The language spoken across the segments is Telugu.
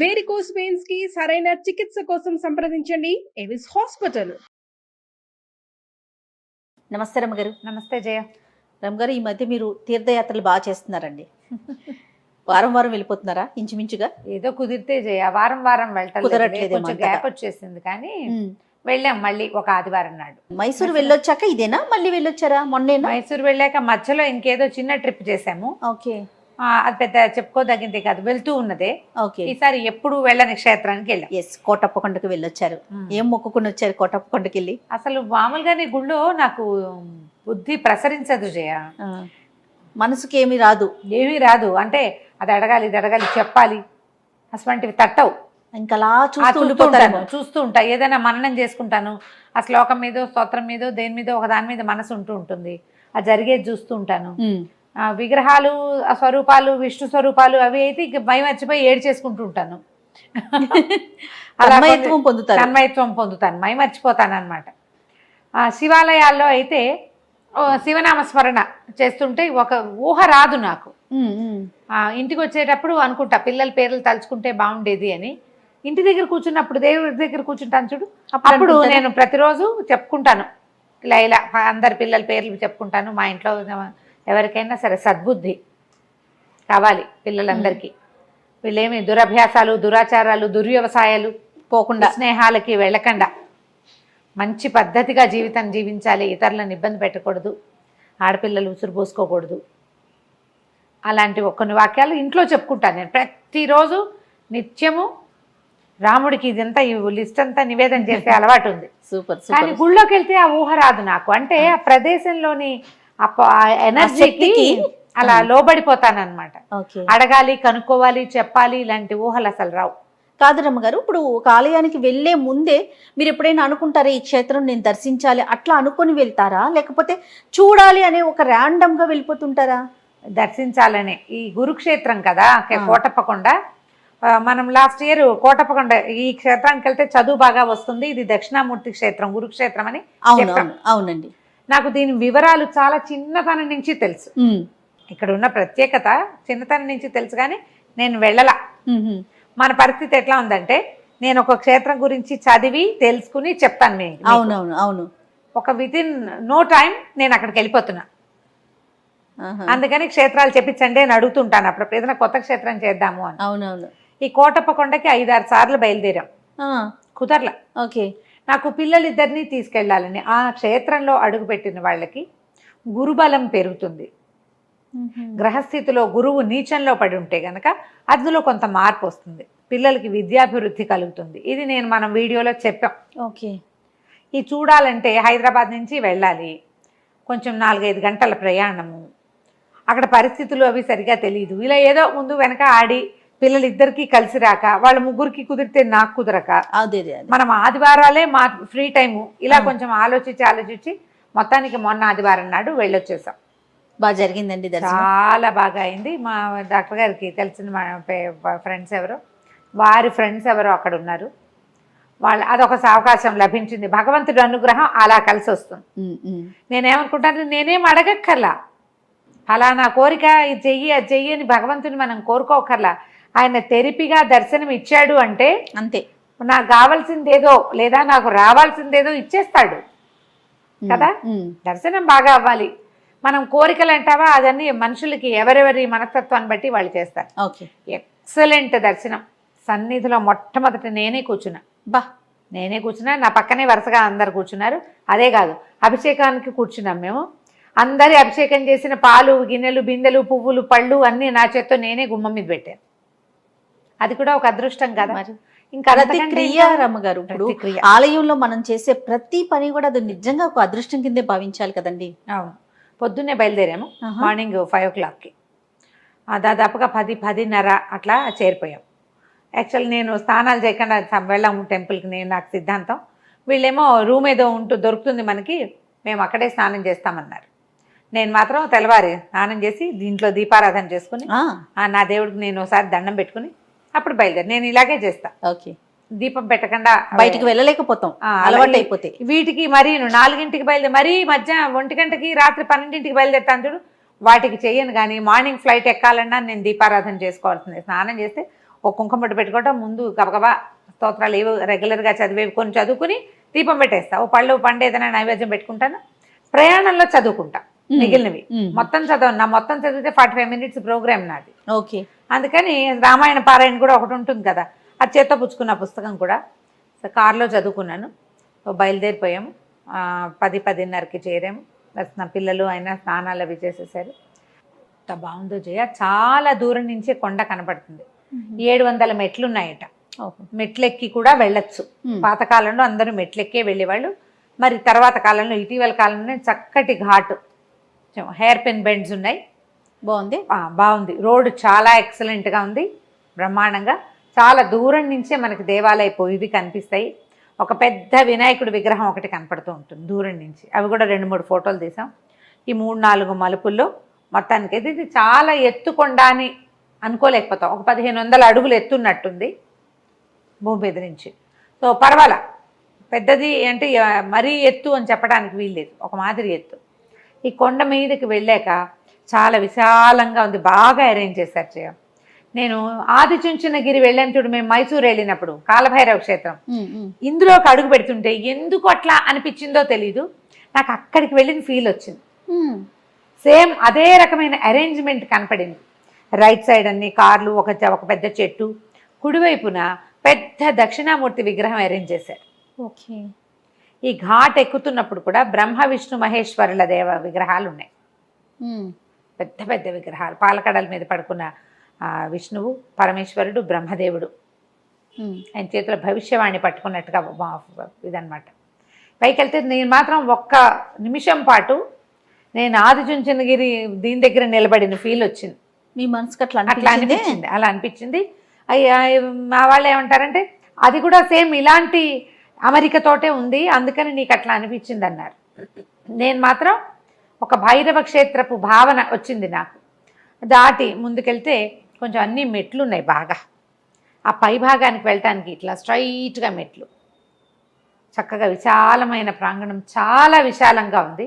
వేరికోస్ వెయిన్స్ కి సరైన చికిత్స కోసం సంప్రదించండి ఎవిస్ హాస్పిటల్. నమస్తే రమ్మగారు. నమస్తే జయ. రమ్మగారు, ఈ మధ్య మీరు తీర్థయాత్రలు బాగా చేస్తున్నారండి. వారం వారం వెళ్ళిపోతున్నారా ఇంచుమించుగా? ఏదో కుదిరితే జయ, వారం వారం కుదరట్లేదు, కొంచెం గ్యాప్ వచ్చేసింది కానీ వెళ్ళాం మళ్ళీ ఒక ఆదివారం నాడు. మైసూరు వెళ్ళొచ్చాక ఇదేనా మళ్ళీ వెళ్ళొచ్చారా? మొన్నేనా? మైసూరు వెళ్ళాక మధ్యలో ఇంకేదో చిన్న ట్రిప్ చేసాము. ఓకే. అది పెద్ద చెప్పుకోదగింది కాదు, వెళ్తూ ఉన్నదే. ఓకే. ఈసారి ఎప్పుడు వెళ్ళని క్షేత్రానికి వెళ్ళాం. ఎస్, కోటప్పకొండకు వెళ్ళొచ్చారు. ఏం మొక్కుకుని వచ్చారు కోటప్పకొండకి వెళ్ళి? అసలు మామూలుగానే గుళ్ళో నాకు బుద్ధి ప్రసరించదు జయ, మనసుకి ఏమీ రాదు. ఏమీ రాదు. అంటే అది అడగాలి ఇది అడగాలి చెప్పాలి, అటువంటివి తట్టవు. ఇంకా అలా చూస్తూ ఉంటా, ఏదైనా మననం చేసుకుంటాను. ఆ శ్లోకం మీదో స్తోత్రం మీదో దేని మీదో ఒక దాని మీద మనసు ఉంటూ ఉంటుంది. అది జరిగేది చూస్తూ ఉంటాను. విగ్రహాలు స్వరూపాలు విష్ణు స్వరూపాలు అవి అయితే ఇక భయం మర్చిపోయి ఏడు చేసుకుంటూ ఉంటాను. తన్మయత్వం పొందుతాను, మై మర్చిపోతాను అనమాట. శివాలయాల్లో అయితే శివనామస్మరణ చేస్తుంటే ఒక ఊహ రాదు నాకు. ఇంటికి వచ్చేటప్పుడు అనుకుంటా పిల్లల పేర్లు తలుచుకుంటే బాగుండేది అని. ఇంటి దగ్గర కూర్చున్నప్పుడు దేవుడి దగ్గర కూర్చుంటాను చూడు, అప్పుడు నేను ప్రతిరోజు చెప్పుకుంటాను. ఇలా అందరి పిల్లల పేర్లు చెప్పుకుంటాను. మా ఇంట్లో ఎవరికైనా సరే సద్బుద్ధి కావాలి పిల్లలందరికీ. వీళ్ళేమి దురభ్యాసాలు దురాచారాలు దుర్వ్యవసాయాలు పోకుండా, స్నేహాలకి వెళ్ళకుండా మంచి పద్ధతిగా జీవితం జీవించాలి. ఇతరులను ఇబ్బంది పెట్టకూడదు, ఆడపిల్లలు ఉసురు పోసుకోకూడదు. అలాంటి కొన్ని వాక్యాలు ఇంట్లో చెప్పుకుంటాను నేను ప్రతిరోజు నిత్యము. రాముడికి ఇదంతా ఈ లిస్ట్ అంతా నివేదన చేసే అలవాటు ఉంది. సూపర్. కానీ గుళ్ళోకి వెళ్తే ఆ ఊహ రాదు నాకు. అంటే ఆ ప్రదేశంలోని ఎనర్జీకి అలా లోబడిపోతానన్నమాట. అడగాలి, కనుక్కోవాలి, చెప్పాలి, ఇలాంటి ఊహలు అసలు రావు. కాదు రమ్మగారు, ఇప్పుడు ఒక ఆలయానికి వెళ్లే ముందే మీరు ఎప్పుడైనా అనుకుంటారా ఈ క్షేత్రం నేను దర్శించాలి అట్లా అనుకొని వెళ్తారా, లేకపోతే చూడాలి అనే ఒక ర్యాండమ్ గా వెళ్ళిపోతుంటారా? దర్శించాలనే. ఈ గురుక్షేత్రం కదా కోటప్పకొండ, మనం లాస్ట్ ఇయర్ కోటప్పకొండ ఈ క్షేత్రానికి వెళ్తే చదువు బాగా వస్తుంది, ఇది దక్షిణామూర్తి క్షేత్రం గురుక్షేత్రం అని. అవునండి. నాకు దీని వివరాలు చాలా చిన్నతనం నుంచి తెలుసు. ఇక్కడ ఉన్న ప్రత్యేకత చిన్నతనం నుంచి తెలుసు, కానీ నేను వెళ్ళలా. మన పరిస్థితి ఎట్లా ఉందంటే, నేను ఒక క్షేత్రం గురించి చదివి తెలుసుకుని చెప్తాను. అవును. ఒక వితిన్ నో టైం నేను అక్కడికి వెళ్ళిపోతున్నా. అందుకని క్షేత్రాలు చెప్పించండి అని అడుగుతుంటాను అప్పుడు, ఏదైనా కొత్త క్షేత్రం చేద్దాము అని. అవునవును. ఈ కోటప్పకొండకి 5-6 సార్లు బయలుదేరాం, కుదరలా. ఓకే. నాకు పిల్లలిద్దరినీ తీసుకెళ్లాలని. ఆ క్షేత్రంలో అడుగుపెట్టిన వాళ్ళకి గురుబలం పెరుగుతుంది. గ్రహస్థితిలో గురువు నీచంలో పడి ఉంటే గనక అందులో కొంత మార్పు వస్తుంది, పిల్లలకి విద్యాభివృద్ధి కలుగుతుంది. ఇది మనం వీడియోలో చెప్పాం. ఓకే. ఇది చూడాలంటే హైదరాబాద్ నుంచి వెళ్ళాలి, కొంచెం 4-5 గంటల ప్రయాణము. అక్కడ పరిస్థితులు అవి సరిగా తెలియదు. ఇలా ఏదో ముందు వెనక ఆడి పిల్లలిద్దరికీ కలిసి రాక, వాళ్ళ ముగ్గురికి కుదిరితే నాకు కుదరక, మనం ఆదివారాలే మా ఫ్రీ టైము. ఇలా కొంచెం ఆలోచించి మొత్తానికి మొన్న ఆదివారం నాడు వెళ్ళొచ్చేసాం. బాగా జరిగిందండి, చాలా బాగా అయింది. మా డాక్టర్ గారికి తెలిసిన మా ఫ్రెండ్స్ ఎవరో, వారి ఫ్రెండ్స్ ఎవరో అక్కడ ఉన్నారు. అదొక అవకాశం లభించింది. భగవంతుడి అనుగ్రహం అలా కలిసి వస్తుంది. నేనేమనుకుంటాను, నేనేం అడగక్కర్లా, ఫలానా కోరిక ఇది చెయ్యి అది చెయ్యి అని భగవంతుని మనం కోరుకోకర్లా. ఆయన తెరిపిగా దర్శనం ఇచ్చాడు అంటే అంతే. నాకు కావాల్సిందేదో లేదా నాకు రావాల్సిందేదో ఇచ్చేస్తాడు కదా. దర్శనం బాగా అవ్వాలి. మనం కోరికలు అంటావా, అదన్నీ మనుషులకి ఎవరెవరి మనస్తత్వాన్ని బట్టి వాళ్ళు చేస్తారు. ఎక్సలెంట్ దర్శనం. సన్నిధిలో మొట్టమొదట నేనే కూర్చున్నా. నా పక్కనే వరుసగా అందరు కూర్చున్నారు. అదే కాదు, అభిషేకానికి కూర్చున్నాం మేము. అందరి అభిషేకం చేసిన పాలు గిన్నెలు బిందెలు పువ్వులు పళ్ళు అన్నీ నా చేత్తో నేనే గుమ్మం మీద పెట్టాను. అది కూడా ఒక అదృష్టం కదా. ఇంకా రమ్మగారు, ఇప్పుడు ఆలయంలో మనం చేసే ప్రతి పని కూడా అది నిజంగా ఒక అదృష్టం కిందే భావించాలి కదండి. అవును. పొద్దున్నే బయలుదేరాము, మార్నింగ్ 5 o'clockకి. దాదాపుగా 10-10:30 అట్లా చేరిపోయాం. యాక్చువల్ నేను స్నానాలు చేయకుండా వెళ్ళాము టెంపుల్కి, నాకు సిద్ధాంతం. వీళ్ళేమో రూమ్ ఏదో దొరుకుతుంది మనకి, మేము అక్కడే స్నానం చేస్తామన్నారు. నేను మాత్రం తెల్లవారి స్నానం చేసి దీంట్లో దీపారాధన చేసుకుని నా దేవుడికి నేను ఒకసారి దండం పెట్టుకుని అప్పుడు బయలుదేరి. నేను ఇలాగే చేస్తా. ఓకే. దీపం పెట్టకుండా బయటికి వెళ్ళలేకపోతాం, అలవాటు అయిపోతే. వీటికి మరి 4ంటికి బయలుదేరి, మరీ మధ్య 1 గంటకి రాత్రి 12ంటికి బయలుదేరుతాను చూడు, వాటికి చెయ్యను. కానీ మార్నింగ్ ఫ్లైట్ ఎక్కాలన్నా నేను దీపారాధన చేసుకోవాల్సిందే. స్నానం చేస్తే ఒక కుంకుమ బొట్టు పెట్టుకోవటం, ముందు గబగబా స్తోత్రాలు ఏవో రెగ్యులర్గా చదివేవి కొన్ని చదువుకుని దీపం పెట్టేస్తా. ఓ పండు ఏదైనా నైవేద్యం పెట్టుకుంటాను. ప్రయాణంలో చదువుకుంటా మిగిలినవి. మొత్తం చదవను. నా మొత్తం చదివితే 45 minutes ప్రోగ్రామ్ నాది. ఓకే. అందుకని రామాయణ పారాయణ కూడా ఒకటి ఉంటుంది కదా, అది చేత్తో పుచ్చుకున్న పుస్తకం కూడా. సో కారులో చదువుకున్నాను. బయలుదేరిపోయాము. 10-10:30కి చేరాము. నా పిల్లలు అయినా స్నానాలు అవి చేసేసారు. ఎంత బాగుందో జయ, చాలా దూరం నుంచే కొండ కనపడుతుంది. 700 మెట్లు ఉన్నాయట. మెట్లెక్కి కూడా వెళ్ళొచ్చు. పాతకాలంలో అందరూ మెట్లెక్కే వెళ్ళేవాళ్ళు. మరి తర్వాత కాలంలో, ఇటీవల కాలంలో చక్కటి ఘాటు, హెయిర్ పిన్ బెండ్స్ ఉన్నాయి. బాగుంది. రోడ్డు చాలా ఎక్సలెంట్గా ఉంది, బ్రహ్మాండంగా. చాలా దూరం నుంచే మనకి దేవాలయపు ఇవి కనిపిస్తాయి. ఒక పెద్ద వినాయకుడి విగ్రహం ఒకటి కనపడుతూ ఉంటుంది దూరం నుంచి. అవి కూడా 2-3 ఫోటోలు తీసాం. ఈ 3-4 మలుపుల్లో మొత్తానికి ఇది చాలా ఎత్తుకొండ అని అనుకోలేకపోతాం. ఒక 1500 అడుగులు ఎత్తున్నట్టుంది భూమి మీద నుంచి. సో పర్వాలా, పెద్దది అంటే మరీ ఎత్తు అని చెప్పడానికి వీల్లేదు, ఒక మాదిరి ఎత్తు. ఈ కొండ మీదకి వెళ్ళాక చాలా విశాలంగా ఉంది, బాగా అరేంజ్ చేశారు చేయ. నేను ఆదిచుంచనగిరి వెళ్ళాను చూడు, మేము మైసూరు వెళ్ళినప్పుడు, కాలభైరవ క్షేత్రం. ఇందులోకి అడుగు పెడుతుంటే ఎందుకు అట్లా అనిపించిందో తెలీదు, నాకు అక్కడికి వెళ్ళిన ఫీల్ వచ్చింది. సేమ్ అదే రకమైన అరేంజ్మెంట్ కనపడింది. రైట్ సైడ్ అన్ని కార్లు, ఒక పెద్ద చెట్టు, కుడివైపున పెద్ద దక్షిణామూర్తి విగ్రహం అరేంజ్ చేశారు. ఓకే. ఈ ఘాట్ ఎక్కుతున్నప్పుడు కూడా బ్రహ్మ విష్ణు మహేశ్వరుల విగ్రహాలు ఉన్నాయి. పెద్ద పెద్ద విగ్రహాలు, పాలకడల మీద పడుకున్న విష్ణువు, పరమేశ్వరుడు, బ్రహ్మదేవుడు. ఆయన చేతిలో భవిష్యవాణి పట్టుకున్నట్టుగా ఇదనమాట. పైకి వెళ్తే నేను మాత్రం ఒక్క నిమిషం పాటు నేను ఆదిచుంచనగిరి దీని దగ్గర నిలబడిన ఫీల్ వచ్చింది. మీ మనసుకు అట్లా అనిపించింది. అలా అనిపించింది. మా వాళ్ళు ఏమంటారంటే అది కూడా సేమ్ ఇలాంటి అమరికతోటే ఉంది, అందుకని నీకు అట్లా అనిపించింది అన్నారు. నేను మాత్రం ఒక భైరవ క్షేత్రపు భావన వచ్చింది నాకు. దాటి ముందుకెళ్తే కొంచెం అన్ని మెట్లు ఉన్నాయి బాగా. ఆ పై భాగానికి వెళ్ళటానికి ఇట్లా స్ట్రైట్గా మెట్లు, చక్కగా విశాలమైన ప్రాంగణం, చాలా విశాలంగా ఉంది.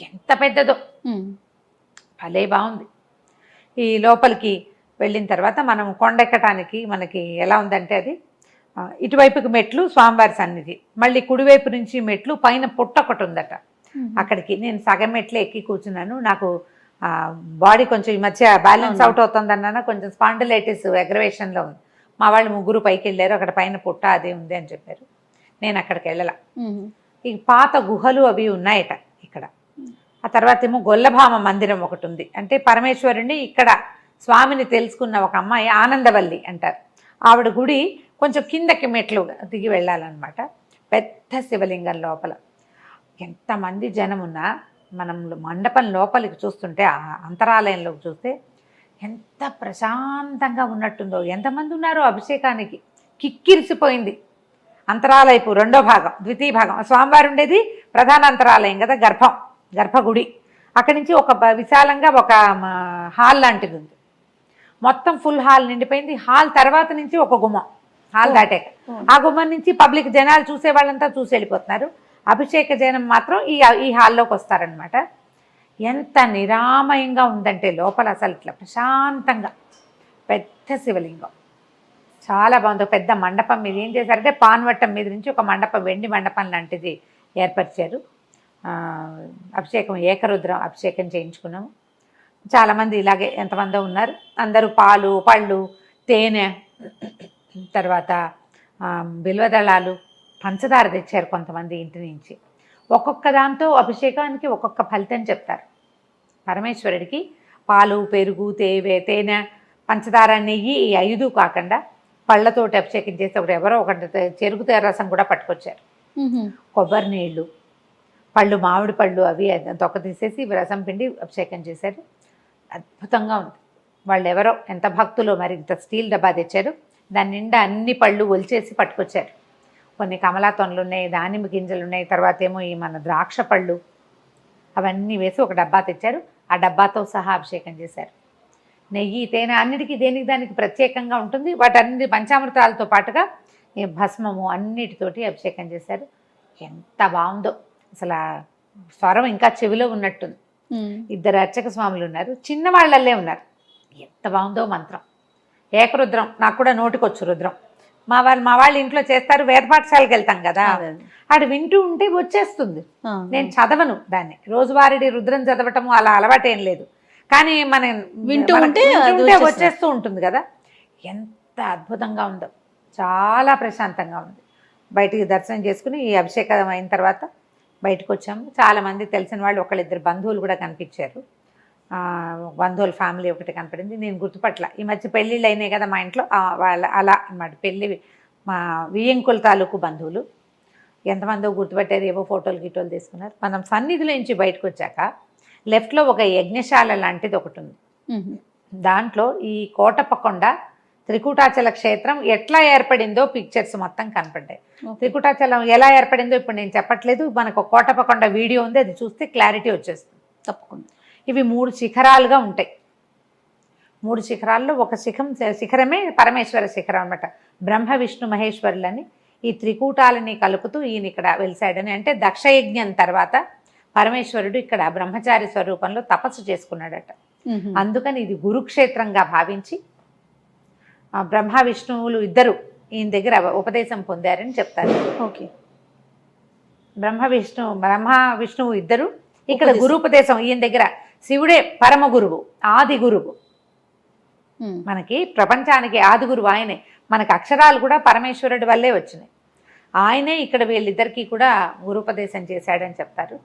ఎంత పెద్దదో, భలే బాగుంది. ఈ లోపలికి వెళ్ళిన తర్వాత మనం కొండెక్కటానికి మనకి ఎలా ఉందంటే, అది ఇటువైపుకి మెట్లు స్వామివారి సన్నిధి, మళ్ళీ కుడివైపు నుంచి మెట్లు, పైన పుట్ట ఒకటి ఉందట. అక్కడికి నేను సగం మెట్లు ఎక్కి కూర్చున్నాను. నాకు బాడీ కొంచెం ఈ మధ్య బ్యాలెన్స్ అవుట్ అవుతుందన్నా, కొంచెం స్పాండిలైటిస్ అగ్రవేషన్లో ఉంది. మా వాళ్ళు 3 పైకి వెళ్ళారు, అక్కడ పైన పుట్ట అది ఉంది అని చెప్పారు. నేను అక్కడికి వెళ్ళాల. ఈ పాత గుహలు అవి ఉన్నాయట ఇక్కడ. ఆ తర్వాత ఏమో గొల్లభామ మందిరం ఒకటి ఉంది. అంటే పరమేశ్వరుని ఇక్కడ స్వామిని తెలుసుకున్న ఒక అమ్మాయి ఆనందవల్లి అంటారు, ఆవిడ గుడి కొంచెం కిందకి మెట్లు దిగి వెళ్ళాలన్నమాట. పెద్ద శివలింగం లోపల ఎంతమంది జనం ఉన్నా, మనం మండపం లోపలికి చూస్తుంటే, ఆ అంతరాలయంలోకి చూస్తే ఎంత ప్రశాంతంగా ఉన్నట్టుందో. ఎంతమంది ఉన్నారో అభిషేకానికి, కిక్కిరిసిపోయింది. అంతరాలయపు 2వ భాగం, ద్వితీయ భాగం, స్వామివారు ఉండేది ప్రధాన అంతరాలయం కదా, గర్భగుడి. అక్కడి నుంచి ఒక విశాలంగా ఒక హాల్ లాంటిది ఉంది. మొత్తం ఫుల్ హాల్ నిండిపోయింది. హాల్ తర్వాత నుంచి ఒక గుమ్మం, హాల్ దాటాక ఆ గుమ్మం నుంచి పబ్లిక్ జనాలు చూసే వాళ్ళంతా చూసి వెళ్ళిపోతున్నారు. అభిషేక జనం మాత్రం ఈ హాల్లోకి వస్తారనమాట. ఎంత నిరామయంగా ఉందంటే లోపల, అసలు ఇట్లా ప్రశాంతంగా. పెద్ద శివలింగం, చాలా బాగుంది. పెద్ద మండపం మీద ఏం చేశారంటే, పాన్వట్టం మీద నుంచి ఒక మండపం, వెండి మండపం లాంటిది ఏర్పరిచారు. అభిషేకం, ఏకరుద్రం అభిషేకం చేయించుకున్నాము. చాలామంది ఇలాగే ఎంతమందో ఉన్నారు. అందరూ పాలు, పళ్ళు, తేనె, తర్వాత బిల్వదళాలు, పంచదార తెచ్చారు కొంతమంది ఇంటి నుంచి. ఒక్కొక్క దాంతో అభిషేకానికి ఒక్కొక్క ఫలితం చెప్తారు. పరమేశ్వరుడికి పాలు, పెరుగు, తేనె, పంచదార, నెయ్యి, ఈ 5 కాకుండా పళ్ళతోటి అభిషేకం చేస్తే, ఒకటి ఎవరో ఒకటి చెరుకు రసం కూడా పట్టుకొచ్చారు. కొబ్బరి నీళ్ళు, పళ్ళు, మామిడి పళ్ళు అవి తొక్క తీసేసి రసం పిండి అభిషేకం చేశారు. అద్భుతంగా ఉంది. వాళ్ళు ఎవరో ఎంత భక్తులు, మరి ఇంత స్టీల్ డబ్బా తెచ్చారు. దాని నిండా అన్ని పళ్ళు ఒలిచేసి పట్టుకొచ్చారు. కొన్ని కమలాతొనలు ఉన్నాయి, దానిమ్మ గింజలు ఉన్నాయి, తర్వాత ఏమో ఈ మన ద్రాక్ష పళ్ళు, అవన్నీ వేసి ఒక డబ్బా తెచ్చారు. ఆ డబ్బాతో సహా అభిషేకం చేశారు. నెయ్యి, తేనె అన్నిటికీ దేనికి దానికి ప్రత్యేకంగా ఉంటుంది. వాటన్ని పంచామృతాలతో పాటుగా ఈ భస్మము అన్నిటితోటి అభిషేకం చేశారు. ఎంత బాగుందో అసలు. ఆ స్వరం ఇంకా చెవిలో ఉన్నట్టుంది. 2 అర్చక స్వాములు ఉన్నారు, చిన్నవాళ్ళల్లే ఉన్నారు. ఎంత బాగుందో మంత్రం. ఏకరుద్రం, నాకు కూడా నోటికొచ్చు రుద్రం. మా వాళ్ళ ఇంట్లో చేస్తారు, వేద పాఠశాలకు వెళ్తాం కదా, అది వింటూ ఉంటే వచ్చేస్తుంది. నేను చదవను దాన్ని, రోజువారీ రుద్రం చదవటము అలా అలవాటేం లేదు, కానీ వింటూ ఉంటే వచ్చేస్తూ ఉంటుంది కదా. ఎంత అద్భుతంగా ఉందో, చాలా ప్రశాంతంగా ఉంది. బయటికి దర్శనం చేసుకుని ఈ అభిషేకం అయిన తర్వాత బయటకు వచ్చాము. చాలామంది తెలిసిన వాళ్ళు, ఒకళ్ళిద్దరు బంధువులు కూడా కనిపించారు. బంధువుల ఫ్యామిలీ ఒకటి కనపడింది, నేను గుర్తుపట్ల. ఈ మధ్య పెళ్ళిళ్ళు అయినాయి కదా మా ఇంట్లో, వాళ్ళ అలా అన్నమాట పెళ్ళి. మా వియ్యంకుల తాలూకు బంధువులు ఎంతమందో గుర్తుపట్టారు, ఏవో ఫోటోలు గిటోలు తీసుకున్నారు. మనం సన్నిధిలో నుంచి బయటకు వచ్చాక లెఫ్ట్లో ఒక యజ్ఞశాల లాంటిది ఒకటి ఉంది. దాంట్లో ఈ కోటప్పకొండ త్రికూటాచల క్షేత్రం ఎట్లా ఏర్పడిందో పిక్చర్స్ మొత్తం కనపడ్డాయి. త్రికూటాచలం ఎలా ఏర్పడిందో ఇప్పుడు నేను చెప్పట్లేదు, మనకు కోటప్పకొండ వీడియో ఉంది, అది చూస్తే క్లారిటీ వచ్చేస్తుంది తప్పకుండా. ఇవి 3 శిఖరాలుగా ఉంటాయి. 3 శిఖరాల్లో ఒక శిఖరమే పరమేశ్వర శిఖరం అన్నమాట. బ్రహ్మ విష్ణు మహేశ్వరులని ఈ త్రికూటాలని కలుపుతూ ఈయన ఇక్కడ వెలిసాడని. అంటే దక్షయజ్ఞం తర్వాత పరమేశ్వరుడు ఇక్కడ బ్రహ్మచారి స్వరూపంలో తపస్సు చేసుకున్నాడట. అందుకని ఇది గురుక్షేత్రంగా భావించి బ్రహ్మ విష్ణువులు ఇద్దరు ఈయన దగ్గర ఉపదేశం పొందారని చెప్తారు. ఓకే, బ్రహ్మ విష్ణువు ఇద్దరు ఇక్కడ గురుపదేశం ఈయన దగ్గర. శివుడే పరమ గురువు, ఆది గురువు. మనకి ప్రపంచానికి ఆది గురువు ఆయనే. మనకు అక్షరాలు కూడా పరమేశ్వరుడి వల్లే వచ్చినాయి. ఆయనే ఇక్కడ వీళ్ళిద్దరికీ కూడా గురుపదేశం చేశాడని చెప్తారు.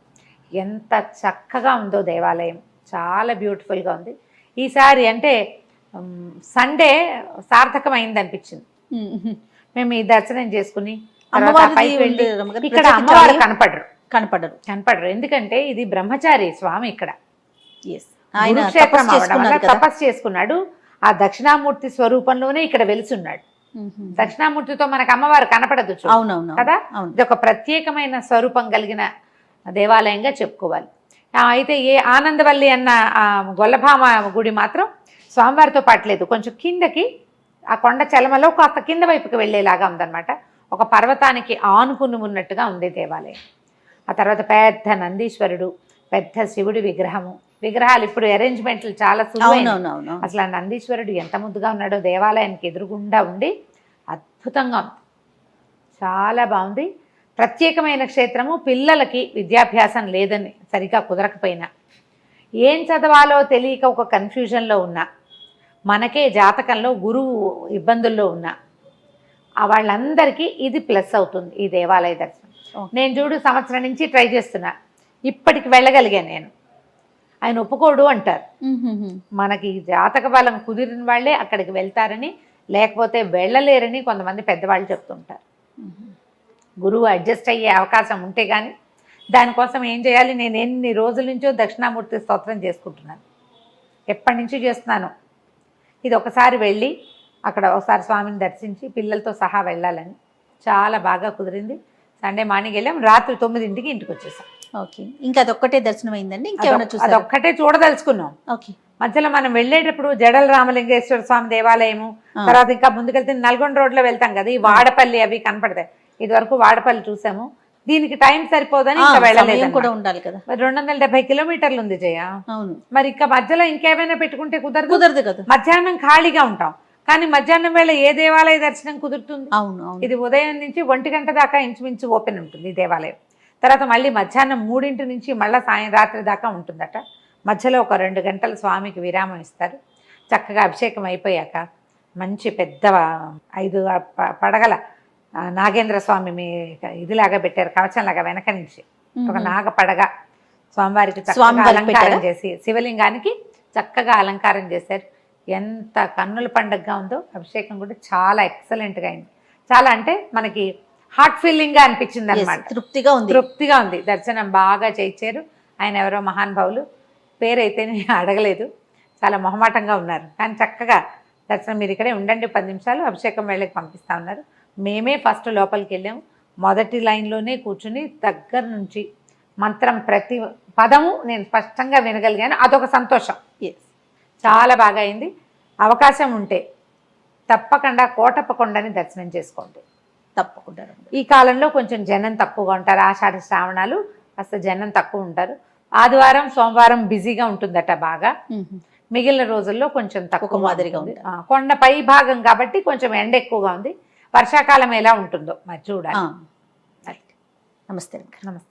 ఎంత చక్కగా ఉందో దేవాలయం, చాలా బ్యూటిఫుల్గా ఉంది. ఈసారి అంటే సండే సార్థకమైంది అనిపించింది. మేము ఈ దర్శనం చేసుకుని ఇక్కడ అమ్మవారు కనపడరు. ఎందుకంటే ఇది బ్రహ్మచారి స్వామి ఇక్కడ తపస్సు చేసుకున్నాడు. ఆ దక్షిణామూర్తి స్వరూపంలోనే ఇక్కడ వెలిసున్నాడు. దక్షిణామూర్తితో మనకు అమ్మవారు కనపడదు కదా, ఇది ఒక ప్రత్యేకమైన స్వరూపం కలిగిన దేవాలయంగా చెప్పుకోవాలి. అయితే ఏ ఆనందవల్లి అన్న గొల్లభామ గుడి మాత్రం స్వామివారితో పాటలేదు, కొంచెం కిందకి ఆ కొండ చలమలో కాస్త కింద వైపుకి వెళ్ళేలాగా ఉందన్నమాట. ఒక పర్వతానికి ఆనుకుని ఉన్నట్టుగా ఉంది దేవాలయం. ఆ తర్వాత పెద్ద నందీశ్వరుడు, పెద్ద శివుడి విగ్రహాలు ఇప్పుడు అరేంజ్మెంట్లు చాలా సులువైన. అసలు ఆ నందీశ్వరుడు ఎంత ముద్దుగా ఉన్నాడో, దేవాలయానికి ఎదురుగుండా ఉండి అద్భుతంగా ఉంది, చాలా బాగుంది. ప్రత్యేకమైన క్షేత్రము. పిల్లలకి విద్యాభ్యాసం లేదని సరిగా కుదరకపోయినా, ఏం చదవాలో తెలియక ఒక కన్ఫ్యూజన్లో ఉన్నా, మనకే జాతకంలో గురువు ఇబ్బందుల్లో ఉన్నా, వాళ్ళందరికీ ఇది ప్లస్ అవుతుంది ఈ దేవాలయ దర్శనం. నేను చూడు సంవత్సరం నుంచి ట్రై చేస్తున్నా, ఇప్పటికి వెళ్ళగలిగాను నేను. ఆయన ఒప్పుకోడు అంటారు. మనకి జాతక బలం కుదిరిన వాళ్ళే అక్కడికి వెళ్తారని, లేకపోతే వెళ్ళలేరని కొంతమంది పెద్దవాళ్ళు చెప్తుంటారు. గురువు అడ్జస్ట్ అయ్యే అవకాశం ఉంటే కానీ. దానికోసం ఏం చేయాలి, నేను ఎన్ని రోజుల నుంచో దక్షిణామూర్తి స్తోత్రం చేసుకుంటున్నాను, ఎప్పటి నుంచి చేస్తున్నాను. ఇది ఒకసారి వెళ్ళి అక్కడ ఒకసారి స్వామిని దర్శించి పిల్లలతో సహా వెళ్ళాలని చాలా బాగా కుదిరింది. సండే మార్నింగ్ వెళ్ళాం, రాత్రి 9ంటికి ఇంటికి వచ్చేసాం. ఓకే, ఇంకా అదొక్కటే దర్శనం అయిందండి? ఇంకేమైనా చూసారా? అదొక్కటే చూడదలుచుకున్నాం. ఓకే, మధ్యలో మనం వెళ్ళేటప్పుడు జడల రామలింగేశ్వర స్వామి దేవాలయము, తర్వాత ఇంకా ముందుకెళ్తే నల్గొండ రోడ్లో వెళ్తాం కదా, ఈ వాడపల్లి అవి కనపడతాయి. ఇది వరకు వాడపల్లి చూసాము, దీనికి టైం సరిపోదని ఇంకా వెళ్ళలేదు కూడా ఉండాలి కదా. 270 కిలోమీటర్లు ఉంది జయ. అవును, మరి ఇంకా మధ్యలో ఇంకేమైనా పెట్టుకుంటే కుదరదు కదా. మధ్యాహ్నం ఖాళీగా ఉంటాం, కానీ మధ్యాహ్నం వేళ ఏ దేవాలయ దర్శనం కుదురుతుంది? అవును, ఇది ఉదయం నుంచి 1 గంట దాకా ఇంచుమించు ఓపెన్ ఉంటుంది ఈ దేవాలయం. తర్వాత మళ్ళీ మధ్యాహ్నం 3 నుంచి మళ్ళీ రాత్రి దాకా ఉంటుందట. మధ్యలో ఒక 2 గంటలు స్వామికి విరామం ఇస్తారు. చక్కగా అభిషేకం అయిపోయాక మంచి పెద్ద 5 పడగల నాగేంద్ర స్వామి ఇదిలాగా పెట్టారు, కవచంలాగా వెనక నుంచి ఒక నాగ పడగ స్వామివారికి చక్కగా అలంకారం చేసి, శివలింగానికి చక్కగా అలంకారం చేశారు. ఎంత కన్నుల పండుగగా ఉందో. అభిషేకం కూడా చాలా ఎక్సలెంట్గా అయింది. చాలా అంటే మనకి హార్ట్ ఫీలింగ్గా అనిపించింది అనమాట. తృప్తిగా ఉంది. దర్శనం బాగా చేయించారు. ఆయన ఎవరో మహానుభావులు, పేరైతే నేను అడగలేదు, చాలా మొహమాటంగా ఉన్నారు, కానీ చక్కగా దర్శనం మీరు ఇక్కడే ఉండండి 10 నిమిషాలు, అభిషేకం వేళకి పంపిస్తూ ఉన్నారు. మేమే ఫస్ట్ లోపలికి వెళ్ళాము, మొదటి లైన్లోనే కూర్చుని దగ్గర నుంచి మంత్రం ప్రతి పదము నేను స్పష్టంగా వినగలిగాను. అదొక సంతోషం. చాలా బాగా అయింది. అవకాశం ఉంటే తప్పకుండా కోటప్పకొండని దర్శనం చేసుకోండి. తప్పకుండా. ఈ కాలంలో కొంచెం జనం తక్కువగా ఉంటారు, ఆషాఢ శ్రావణాలు కాస్త జనం తక్కువ ఉంటారు. ఆదివారం సోమవారం బిజీగా ఉంటుందట బాగా. మిగిలిన రోజుల్లో కొంచెం తక్కువ మాదిరిగా ఉంటుంది. కొండ పై భాగం కాబట్టి కొంచెం ఎండ ఎక్కువగా ఉంది. వర్షాకాలం ఎలా ఉంటుందో మరి చూడాలి. నమస్తే. నమస్తే.